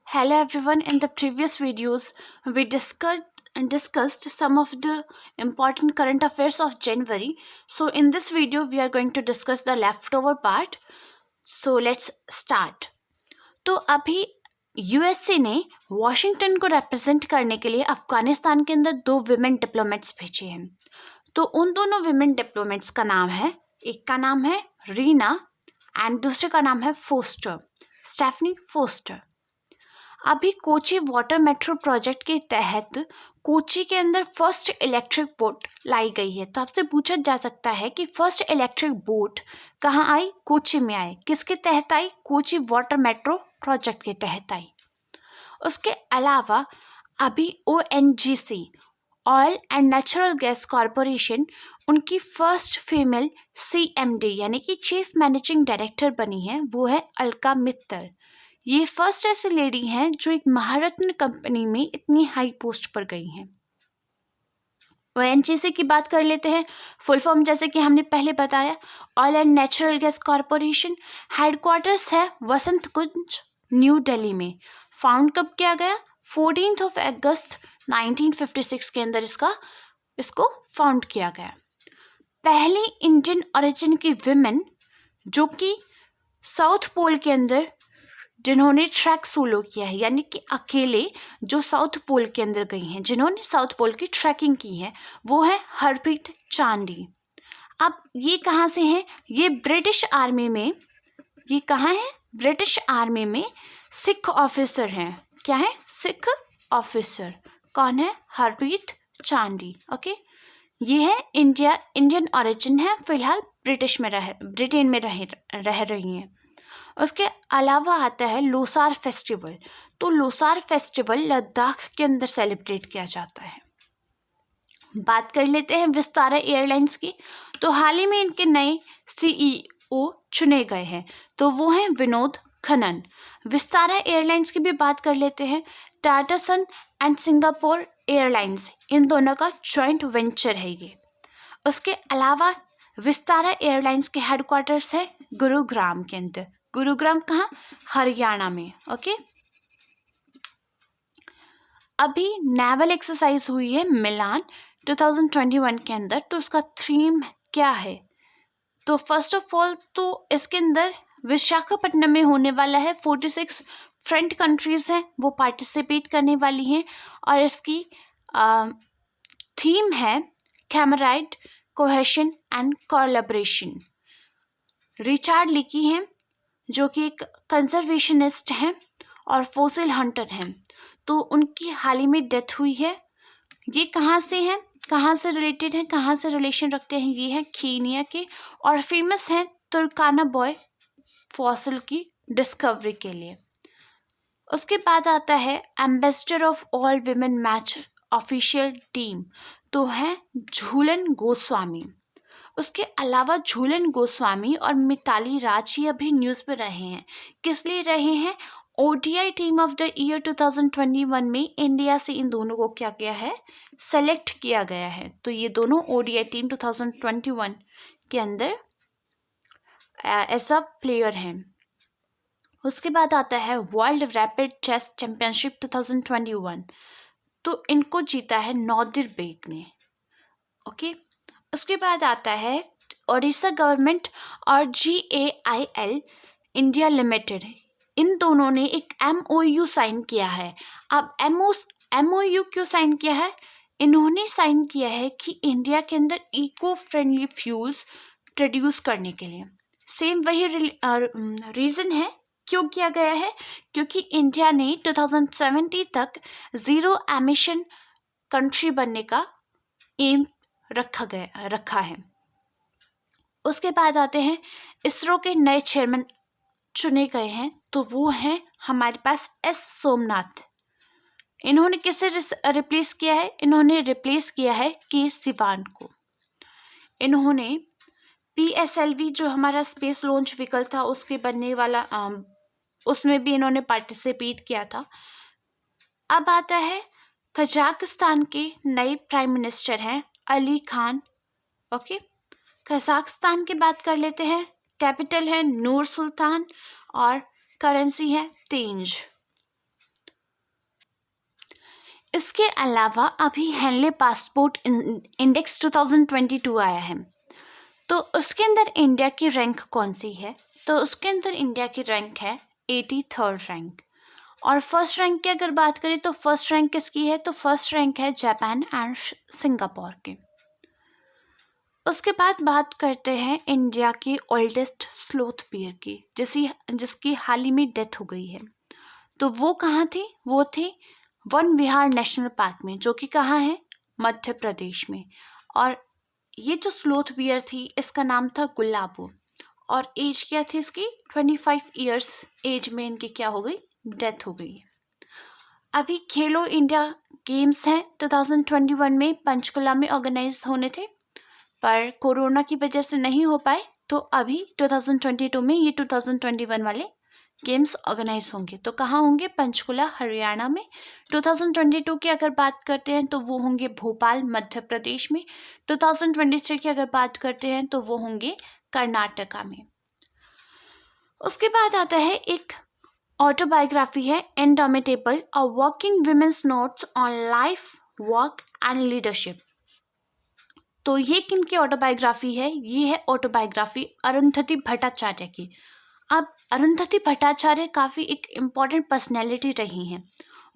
Hello everyone. In the previous videos, we discussed some of the important current affairs of January. So in this video, we are going to discuss the leftover part. So let's start. तो अभी USA ने Washington को represent करने के लिए अफगानिस्तान के अंदर 2 women diplomats भेजे हैं। तो उन दोनों विमेन डिप्लोमेट्स का नाम है, एक का नाम है रीना एंड दूसरे का नाम है फोस्टर, स्टेफनी फोस्टर। अभी कोची वाटर मेट्रो प्रोजेक्ट के तहत कोची के अंदर फर्स्ट इलेक्ट्रिक बोट लाई गई है। तो आपसे पूछा जा सकता है कि फर्स्ट इलेक्ट्रिक बोट कहाँ आई? कोची में आई। किसके तहत आई? कोची वाटर मेट्रो प्रोजेक्ट के तहत आई। उसके अलावा अभी ONGC oil and natural gas corporation उनकी फर्स्ट फीमेल CMD यानी कि चीफ मैनेजिंग डायरेक्टर बनी है, वो है अलका मित्तल। ये फर्स्ट ऐसी लेडी हैं जो एक महारत्न कंपनी में इतनी हाई पोस्ट पर गई हैं। ONGC की बात कर लेते हैं। फुल फॉर्म जैसे कि हमने पहले बताया, oil and natural gas corporation. Headquarters है वसंत कुंज, न्यू दिल्ली में। फाउंड कब किया गया? 14 अगस्त 1956 के अंदर इसको फाउंड किया गया। पहली इंडियन ओरिजिन की विमेन जो कि साउथ पोल के अंदर जिन्होंने ट्रैक सोलो किया है, यानी कि अकेले जो साउथ पोल के अंदर गई हैं, जिन्होंने साउथ पोल की ट्रैकिंग की है, वो है हरप्रीत चांडी। अब ये कहाँ से हैं? ये ब्रिटिश आर्मी में, ये कहाँ है? ब्रिटिश आर्मी में सिख ऑफिसर हैं। क्या है? सिख ऑफिसर। कौन है? हरप्रीत चांडी। ओके, ये है इंडियन ओरिजिन है, फिलहाल ब्रिटेन में रह रही हैं। उसके अलावा आता है लोसार फेस्टिवल। तो लोसार फेस्टिवल लद्दाख के अंदर सेलिब्रेट किया जाता है। बात कर लेते हैं विस्तारा एयरलाइंस की। तो हाल ही में इनके नए CEO चुने गए हैं, तो वो हैं विनोद खन्ना। विस्तारा एयरलाइंस की भी बात कर लेते हैं। टाटा सन एंड सिंगापुर एयरलाइंस, इन दोनों का जॉइंट वेंचर है ये। उसके अलावा विस्तारा एयरलाइंस के हेडक्वार्टर्स है गुरुग्राम के अंदर। गुरुग्राम कहाँ? हरियाणा में। ओके, अभी नेवल एक्सरसाइज हुई है मिलान 2021 के अंदर। तो उसका थीम क्या है? तो फर्स्ट ऑफ ऑल तो इसके अंदर विशाखापट्टनम में होने वाला है। 46 फ्रंट कंट्रीज हैं वो पार्टिसिपेट करने वाली हैं, और इसकी थीम है कैमराइड, कोहेशन एंड कोलैबोरेशन। रिचार्ड लिकी हैं जो कि एक कंजर्वेशनिस्ट हैं और फोसिल हंटर हैं। तो उनकी हाल ही में डेथ हुई है। ये कहाँ से हैं, कहाँ से रिलेटेड हैं, कहाँ से रिलेशन रखते हैं? ये हैं कीनिया के, और फेमस हैं तुर्काना बॉय फॉसिल की डिस्कवरी के लिए। उसके बाद आता है ambassador of all women match official team, तो है झूलन गोस्वामी। उसके अलावा झूलन गोस्वामी और मिताली राज ये अभी न्यूज़ पे रहे हैं। किस लिए रहे हैं? ODI team of the year 2021 में इंडिया से इन दोनों को क्या किया है? सेलेक्ट किया गया है। तो ये दोनों ODI टीम 2021 के अंदर एज अ प्लेयर हैं। उसके बाद आता है वर्ल्ड रैपिड चेस चैंपियनशिप 2021। तो इनको जीता है नौदिर बेग ने। ओके, उसके बाद आता है ओडिशा गवर्नमेंट और GAIL इंडिया लिमिटेड, इन दोनों ने एक MOU साइन किया है। अब MOU क्यों साइन किया है? इन्होंने साइन किया है कि इंडिया के अंदर इको फ्रेंडली फ्यूल्स प्रोड्यूस करने के लिए। सेम वही रीज़न है क्यों किया गया है, क्योंकि इंडिया ने 2070 तक ज़ीरो एमिशन कंट्री बनने का एम रखा है। उसके बाद आते हैं इसरो के नए चेयरमैन चुने गए हैं, तो वो हैं हमारे पास S सोमनाथ। इन्होंने किसे रिप्लेस किया है? इन्होंने रिप्लेस किया है K सिवान को। इन्होंने PSLV जो हमारा स्पेस लॉन्च व्हीकल था उसके बनने वाला उसमें भी इन्होंने पार्टिसिपेट किया था। अब आता है कजाकिस्तान के नए प्राइम मिनिस्टर हैं अली खान। ओके, कजाकिस्तान की बात कर लेते हैं। कैपिटल है नूर सुल्तान और करेंसी है तेंज। इसके अलावा अभी हेनले पासपोर्ट इंडेक्स 2022 आया है, तो उसके अंदर इंडिया की रैंक कौन सी है? तो उसके अंदर इंडिया की रैंक है 83rd रैंक। और फर्स्ट रैंक की अगर बात करें तो फर्स्ट रैंक किसकी है? तो फर्स्ट रैंक है जापान एंड सिंगापुर के। उसके बाद बात करते हैं इंडिया की ओल्डेस्ट स्लोथ बियर की, जिसकी हाल ही में डेथ हो गई है। तो वो कहाँ थी? वो थी वन विहार नेशनल पार्क में, जो कि कहाँ है? मध्य प्रदेश में। और ये जो स्लोथ बियर थी इसका नाम था गुलाबो, और एज क्या थी इसकी? 25 ईयर्स एज में इनकी क्या हो गई? डेथ हो गई। अभी खेलो इंडिया गेम्स हैं 2021 में पंचकुला में ऑर्गेनाइज होने थे, पर कोरोना की वजह से नहीं हो पाए, तो अभी 2022 में ये 2021 वाले गेम्स ऑर्गेनाइज होंगे। तो कहाँ होंगे? पंचकुला हरियाणा में। 2022 की अगर बात करते हैं तो वो होंगे भोपाल मध्य प्रदेश में। 2023 की अगर बात करते हैं तो वो होंगे कर्नाटका में। उसके बाद आता है एक ऑटोबायोग्राफी है indomitable, a working women's notes on life, work and leadership. तो ये किन की ऑटोबायोग्राफी है? ये है ऑटोबायोग्राफी अरुंधति भट्टाचार्य की। अब अरुंधति भट्टाचार्य काफ़ी एक इम्पॉर्टेंट पर्सनैलिटी रही हैं।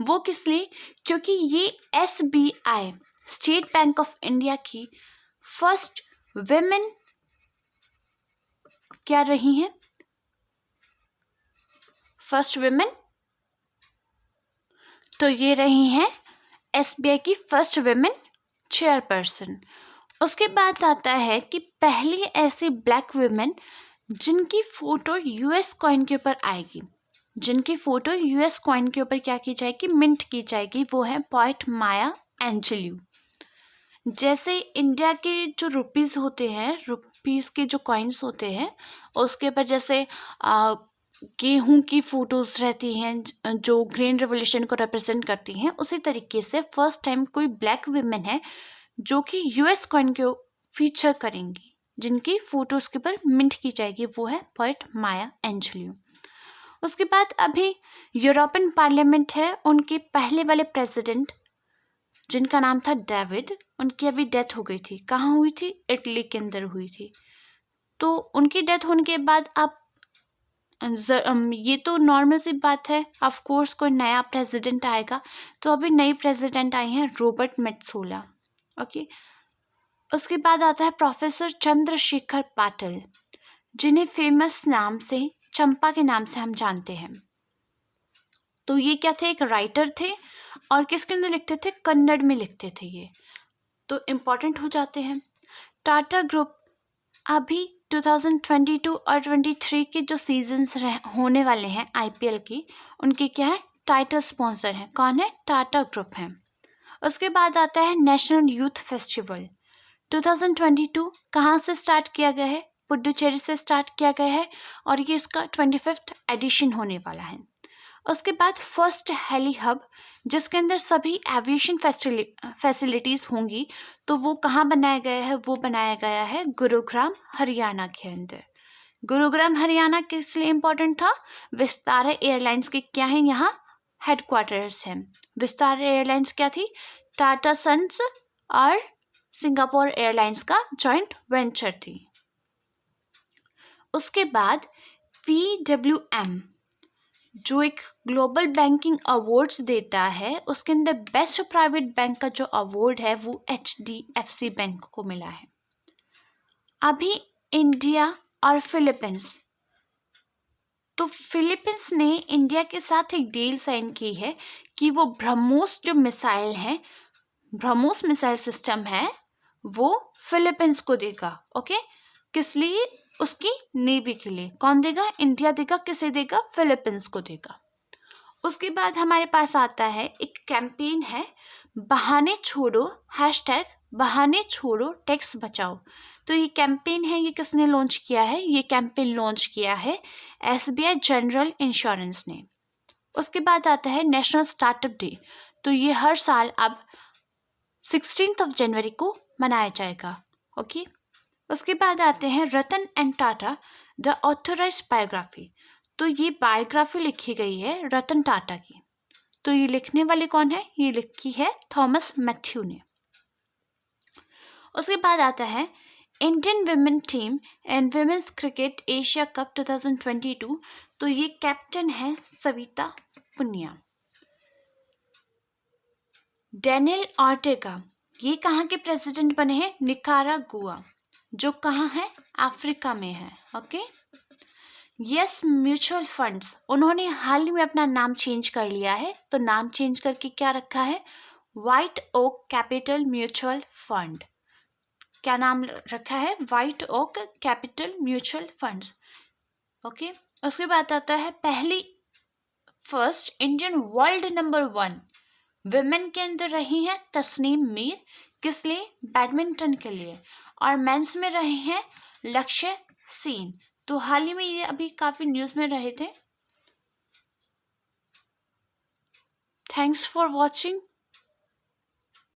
वो किस लिए? क्योंकि ये SBI state bank of India की फर्स्ट विमेन क्या रही हैं? फर्स्ट विमेन, तो ये रही हैं SBI की फर्स्ट विमेन चेयरपर्सन। उसके बाद आता है कि पहली ऐसी ब्लैक वुमेन जिनकी फोटो US कॉइन के ऊपर आएगी, जिनकी फोटो US कॉइन के ऊपर क्या की जाएगी? मिंट की जाएगी। वो है पोएट माया एंजेल्यू। जैसे इंडिया के जो रुपीज़ होते हैं, रुपीज़ के जो कॉइन्स होते हैं, उसके ऊपर जैसे गेहूं की फोटोज़ रहती हैं जो ग्रीन रेवोल्यूशन को रिप्रेजेंट करती हैं, उसी तरीके से फर्स्ट टाइम कोई ब्लैक वुमेन है जो कि US कॉइन को फीचर करेंगी, जिनकी फोटो उसके ऊपर मिंट की जाएगी। वो है पोएट माया एंजेल्यू। उसके बाद अभी यूरोपियन पार्लियामेंट है, उनके पहले वाले प्रेसिडेंट जिनका नाम था डेविड, उनकी अभी डेथ हो गई थी। कहाँ हुई थी? इटली के अंदर हुई थी। तो उनकी डेथ होने के बाद अब ये तो नॉर्मल सी बात है, ऑफ कोर्स कोई नया प्रेसिडेंट आएगा। तो अभी नई प्रेसिडेंट आई हैं रॉबर्ट मेट्सोला। ओके। उसके बाद आता है प्रोफेसर चंद्रशेखर पाटिल, जिन्हें फेमस नाम से चंपा के नाम से हम जानते हैं। तो ये क्या थे? एक राइटर थे, और किसके अंदर लिखते थे? कन्नड़ में लिखते थे ये, तो इम्पॉर्टेंट हो जाते हैं। टाटा ग्रुप अभी 2022 और 23 के जो सीजन्स होने वाले हैं IPL की, उनके क्या है? टाइटल स्पॉन्सर हैं। कौन है? टाटा ग्रुप है। उसके बाद आता है नेशनल यूथ फेस्टिवल 2022। कहाँ से स्टार्ट किया गया है? पुडुचेरी से स्टार्ट किया गया है, और ये इसका 25th एडिशन होने वाला है। उसके बाद फर्स्ट हेली हब, जिसके अंदर सभी एविएशन फैसिलिटीज़ होंगी, तो वो कहाँ बनाया गया है? वो बनाया गया है गुरुग्राम हरियाणा के अंदर। गुरुग्राम हरियाणा किस लिए इम्पोर्टेंट था? विस्तारा एयरलाइंस के क्या है यहाँ? हेडक्वार्टर्स हैं। विस्तारा एयरलाइंस क्या थी? टाटा सन्स और सिंगापुर एयरलाइंस का जॉइंट वेंचर थी। उसके बाद PWM जो एक ग्लोबल बैंकिंग अवार्ड्स देता है, उसके अंदर बेस्ट प्राइवेट बैंक का जो अवार्ड है वो HDFC बैंक को मिला है। अभी इंडिया और फिलीपींस, तो फिलीपींस ने इंडिया के साथ एक डील साइन की है कि वो ब्रह्मोस जो मिसाइल है, ब्रह्मोस मिसाइल सिस्टम है, वो फिलीपींस को देगा। ओके, किस लिए? उसकी नेवी के लिए। कौन देगा? इंडिया देगा। किसे देगा? फिलीपींस को देगा। उसके बाद हमारे पास आता है एक कैंपेन है, बहाने छोड़ो, #बहाने छोड़ो टैक्स बचाओ। तो ये कैंपेन है, ये किसने लॉन्च किया है? ये कैंपेन लॉन्च किया है SBI जनरल इंश्योरेंस ने। उसके बाद आता है नेशनल स्टार्टअप डे, तो ये हर साल अब 16 जनवरी को मनाया जाएगा। ओके। उसके बाद आते हैं Ratan and Tata the authorised biography, तो ये बायोग्राफी लिखी गई है रतन टाटा की। तो ये लिखने वाले कौन है? ये लिखी है थॉमस मैथ्यू ने। उसके बाद आता है Indian women team and women's cricket Asia cup 2022, तो ये कैप्टन है सविता पुनिया। डेनियल ऑर्टेगा, ये कहाँ के प्रेसिडेंट बने हैं? निकारागुआ, जो कहाँ है? अफ्रीका में है। ओके। यस म्यूचुअल फंड्स, उन्होंने हाल ही में अपना नाम चेंज कर लिया है, तो नाम चेंज करके क्या रखा है? White oak capital mutual fund. क्या नाम रखा है? White oak capital mutual funds. Okay. उसके बाद आता है पहली first Indian world number 1 women के अंदर रही हैं तस्नीम मीर, किस लिए? बैडमिंटन के लिए। और मेंस में रहे हैं लक्ष्य सेन, तो हाल ही में ये अभी काफी न्यूज में रहे थे। Thanks for watching.